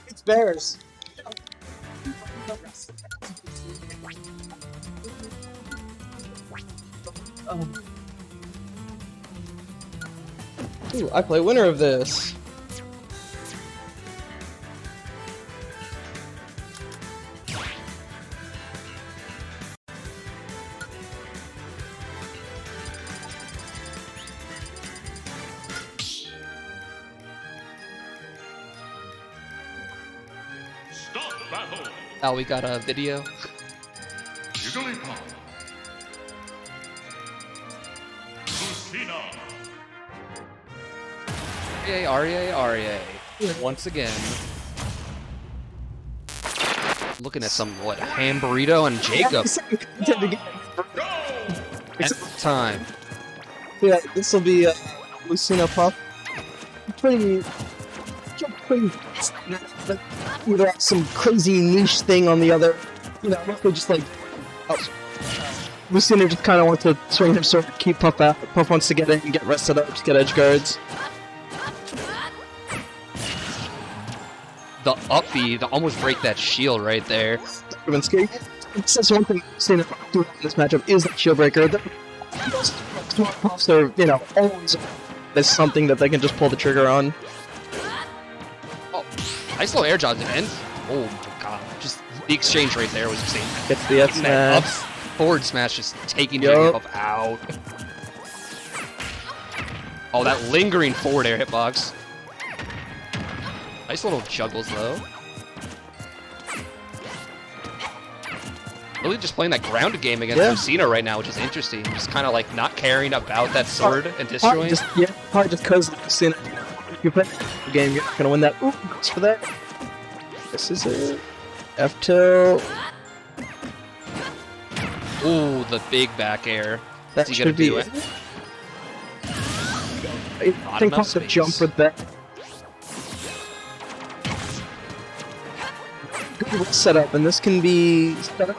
It's bears. Ooh, I play winner of this. Oh, we got a video. Aria. Once again. Looking at some, what, ham burrito and Jacob. It's time. Yeah, this will be Lucina Puff. Pretty either some crazy niche thing on the other, you know, mostly just like, Lucina just kind of wants to swing her sword, keep Puff out. Puff wants to get in and get rested up, just get edge guards. The up B to almost break that shield right there. That's one thing Lucina doing in this matchup is that shield breaker. Smart Puffs are, you know, always there's something that they can just pull the trigger on. Nice little air dodge at the end. Oh my god. Just the exchange right there was insane. Gets the F smash. Forward smash just taking Jacob out. Oh, that lingering forward air hitbox. Nice little juggles though. Really just playing that grounded game against Lucina right now, which is interesting. Just kind of like not caring about that sword and disjoint. Probably just because Lucina. If you play the game, you're not gonna win that. Ooh, goes for that. This is it. F2. Ooh, the big back air. That Is he gonna do it? I think Puff's a jump with that. Good setup, and this can be set up,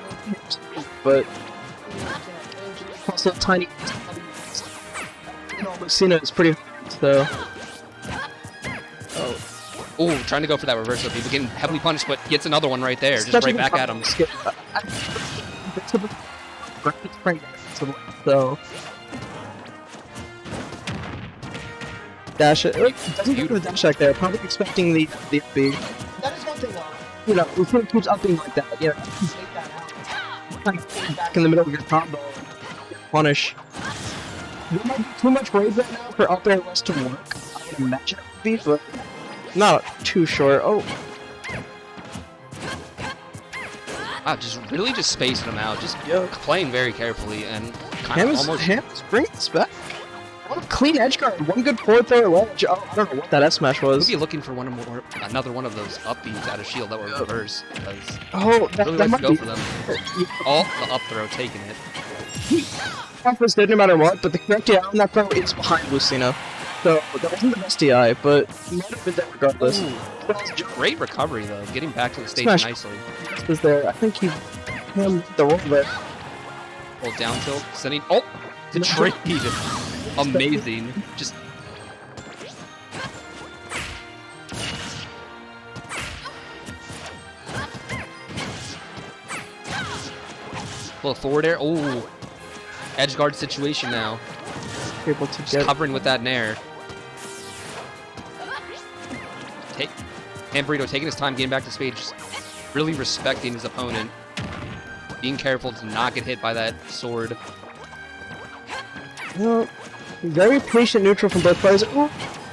but also tiny. You know, Lucina is pretty so. Oh, trying to go for that reversal. People getting heavily punished, but gets another one right there. Just right back at him. So dash it. Doesn't do the dash attack there. Probably expecting the B. That is one thing though. You know, if it keeps upping like that, you know, back in the middle of your combo, punish. There might be too much rage right now for up air rush to work. I would imagine it would be, but not too sure. Oh. Wow, just really just spacing them out, just playing very carefully and kind of almost. Ham's bringing this back. One clean edge guard, one good forward throw ledge. Oh, I don't know what that S smash was. We'd be looking for another one of those up beats out of shield that were reverse. Oh, that really might go be. for them. Oh, the up throw taking it. Off was dead no matter what, but the correct DI on that throw is behind Lucina. So that wasn't the best DI, but it might have been dead regardless. Great recovery though, getting back to the stage Smash. nicely. Was there? I think he the roll there. Hold down tilt, sending. Oh, the trade. Amazing. Just. Little forward air. Oh, edge guard situation now. Able to Just get covering with that nair. Burrito taking his time getting back to stage, just really respecting his opponent, being careful to not get hit by that sword. Very patient neutral from both players. Ooh,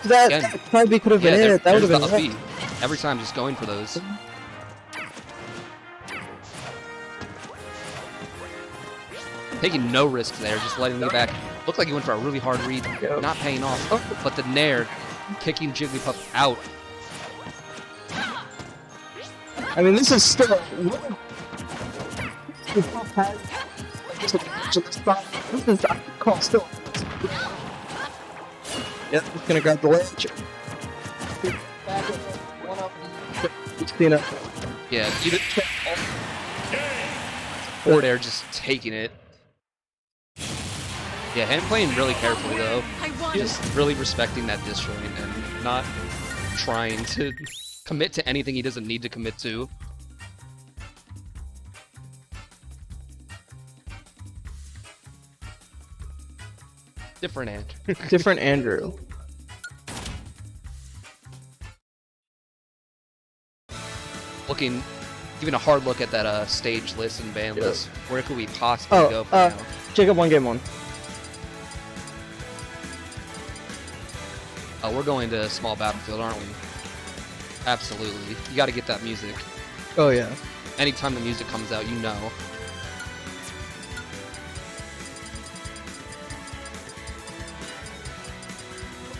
that probably could have been it. That would have been it. Every time, just going for those. Taking no risks there, just letting me back. Looked like he went for a really hard read, not paying off. But the nair, kicking Jigglypuff out. I mean, this is still. Still. Yep, he's gonna grab the ledge. Yeah, forward air just taking it. Yeah, him playing really carefully though. Just really respecting that disjoint and not trying to commit to anything he doesn't need to commit to. Different Andrew. Different Andrew. Giving a hard look at that stage list and band list. Where could we possibly go from now? Jacob won game 1. We're going to small battlefield, aren't we? Absolutely. You got to get that music. Oh yeah. Anytime the music comes out, you know.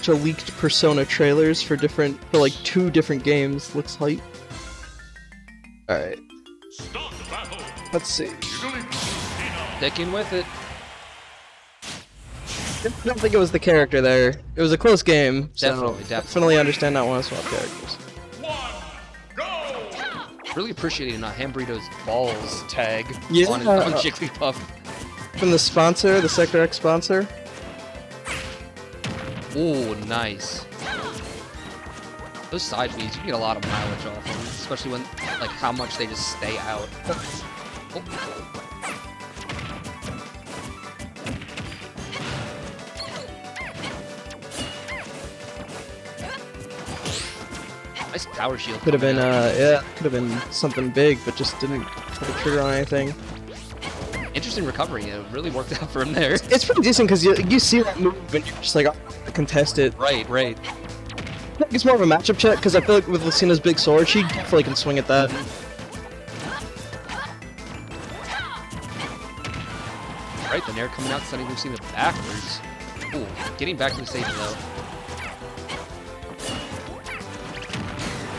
Leaked Persona trailers for like 2 different games. Looks hype. Alright. Let's see. Sticking with it. I don't think it was the character there. It was a close game. Definitely, so definitely understand not want to swap characters. Really appreciating Burrito's balls tag on Jigglypuff. From the sponsor, the Sector X sponsor. Ooh, nice. Those side beats, you get a lot of mileage off them, especially when, like, how much they just stay out. Oh. Nice power shield. Could have been, could have been something big, but just didn't put a trigger on anything. Interesting recovery. It really worked out for him there. It's pretty decent because you see that move and you're just like, oh, contest it. Right. I think it's more of a matchup check because I feel like with Lucina's big sword, she definitely can swing at that. Right, the nair coming out, sending Lucina backwards. Ooh, getting back to the stage though.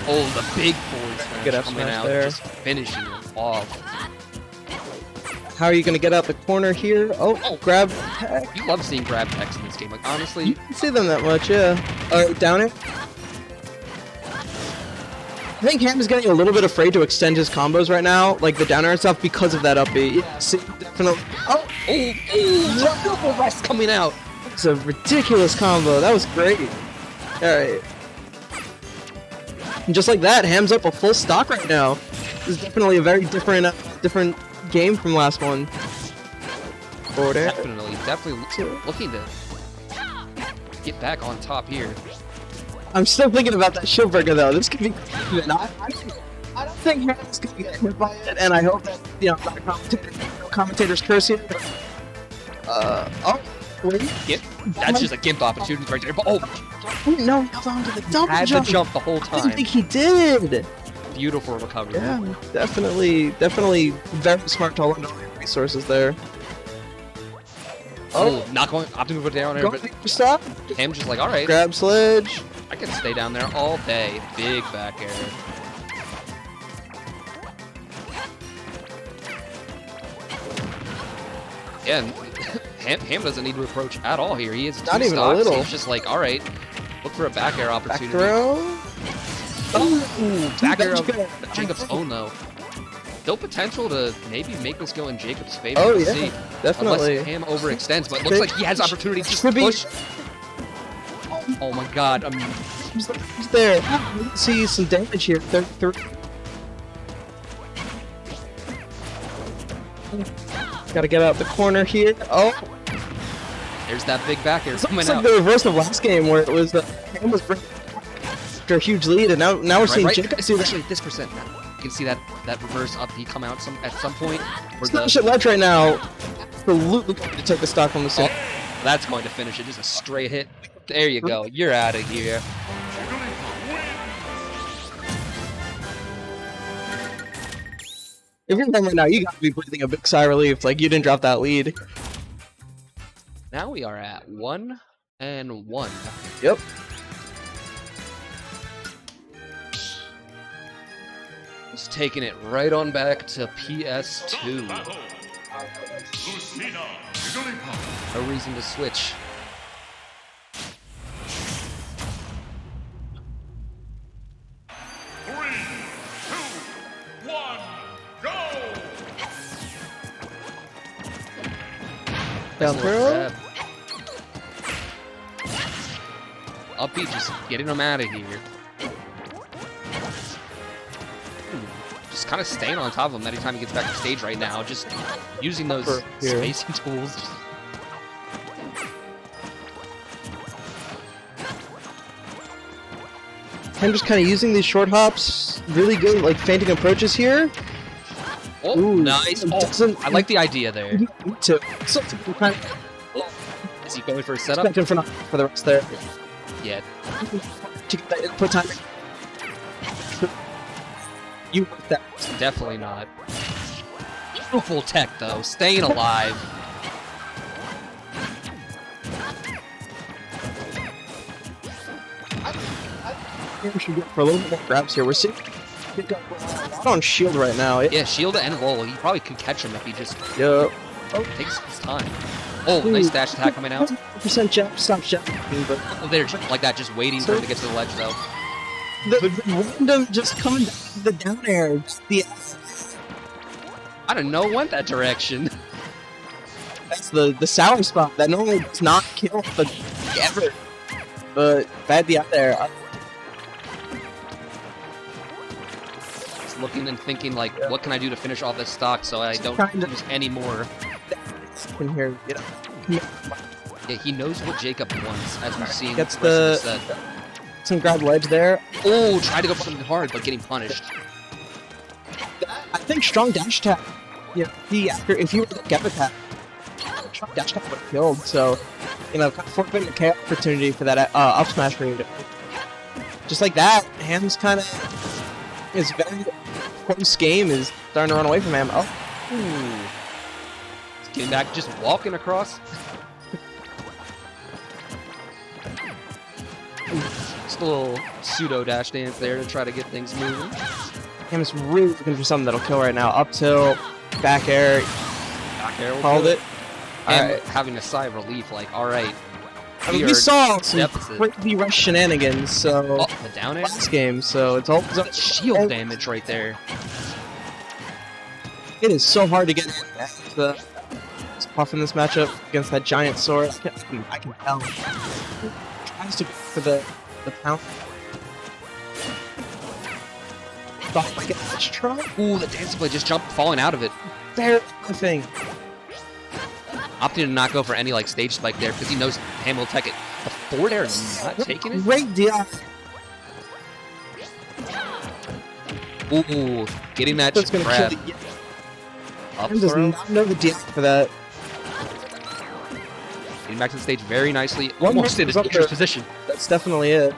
Oh, the big forward smash coming out, there. just finishing it off. How are you going to get out the corner here? Oh, grab tech. You love seeing grab techs in this game. Like, honestly, You don't see them that much, yeah. Down it. I think Ham is getting a little bit afraid to extend his combos right now, like the downer and stuff, because of that up B. Yeah, see, definitely. double rest coming out. It's a ridiculous combo. That was great. Alright. And just like that, Ham's up a full stock right now. This is definitely a very different game from last one. Forward air. Definitely looking to get back on top here. I'm still thinking about that shield breaker though. This could be. I don't think Ham's gonna get hit by it, and I hope that not a commentator's curse here. That's just a gimp opportunity right there. But no, he held on to the double had jump. to jump the whole I time. didn't think he did. beautiful recovery. Yeah, definitely very smart to hold on to resources there. Oh, not going. Opting to go down there, but stop. Ham just like, all right, Grab sledge. I can stay down there all day. Big back air. Yeah, and Ham doesn't need to approach at all here. He is Not two even stocks. a little. He's just like, all right, look for a back air Back opportunity. throw. Oh, back air of Good. Jacob's own though. Still potential to maybe make this go in Jacob's favor. Oh, We'll yeah, see. definitely. Unless Ham overextends, but it looks like he has opportunity to just Could be. push. Oh my god. He's there. See some damage here. 33. Gotta get out the corner here. Oh, There's that big back air coming it's like out. the reverse of last game where it was Ham was after a huge lead, and now we're seeing Jacob do that. Actually, this percent now. You can see that reverse up D come out at some point. Where Smash it ledge right now. Absolutely going to take the stock from the set. That's going to finish it. Just a straight hit. There you go. You're out of here. If you're him right now, you gotta be breathing a big sigh of relief. Like, you didn't drop that lead. Now we are at 1-1. Yep. Just taking it right on back to PS2. No reason to switch. Down throw. Up B, just getting him out of here. Just kind of staying on top of him anytime he gets back to stage right now. Just using those spacing tools. I'm just kind of using these short hops. Really good, like, feinting approaches here. Oh, Ooh, nice. Oh, I like the idea there. Me too. So, kind of Is he going for a setup? expecting for the rest there. Yeah. To get that input time. You want that. Definitely not. Beautiful tech, though. Staying alive. I think we should go for a little bit more grabs here. We're seeing pick up a lot on shield right now. Yeah, shield and roll. He probably could catch him if he just Yep. takes his time. Oh, nice dash attack coming out. Percent jump, stop jumping, but Oh, they're just like that, just waiting for him to get to the ledge, though. the random just coming down the down air. Just the I don't know, went that direction. that's the sour spot that normally does not kill the ever. But bad the out there. Just looking and thinking, like, what can I do to finish off this stock so I don't lose any more? In here, you know. Yeah, he knows what Jacob wants, as we've seen. Gets the rest of the set. some grab ledge there. Oh, tried to go for something hard, but getting punished. I think strong dash attack. Yeah, if you were to get attack, strong dash attack would have killed. So, you know, kind of forfeiting a KO opportunity for that up smash read. Just like that, Ham's kind of his very close game is starting to run away from him. Oh, Ooh. Getting back, just walking across. Just a little pseudo dash dance there to try to get things moving. Ham's really looking for something that'll kill right now. Up tilt, back air, Back air will called kill it. And Alright. having a sigh of relief, like, alright. I mean, we saw some deficit. crazy rush shenanigans, so Oh, the down air? last game, so it's all That's shield damage right there. It is so hard to get the puff in this matchup against that giant sword. I can tell. Tries to go for the pound. Thought like a nice try. Ooh, the dancing play just jumped, falling out of it. There, the thing. Opting to not go for any, like, stage spike there because he knows Ham will take it. The forward air is not taking it? Great deal. Ooh, getting that That's gonna grab. kill the. Up Ham does throw. not know the deal for that. Getting back to the stage very nicely. One Almost more in his is up dangerous there. position. That's definitely it.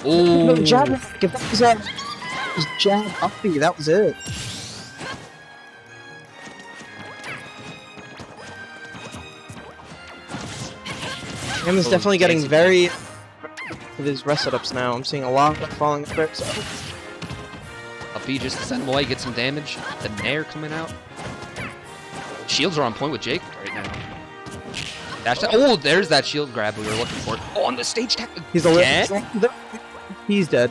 No, Ooh. jab. If that was a jab uppy, that was it. Cam is Oh, definitely getting dancing. very with his rest setups now. I'm seeing a lot of falling apart. So. Up B just to send him away, get some damage. The Nair coming out. Shields are on point with Jake right now. Dash that. Oh, there's that shield grab we were looking for. Oh, on the stage tech He's a again? little. He's dead.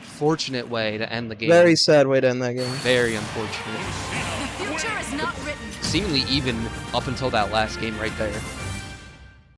Fortunate way to end the game. Very sad way to end that game. Very unfortunate. The future is not written. Seemingly even up until that last game right there.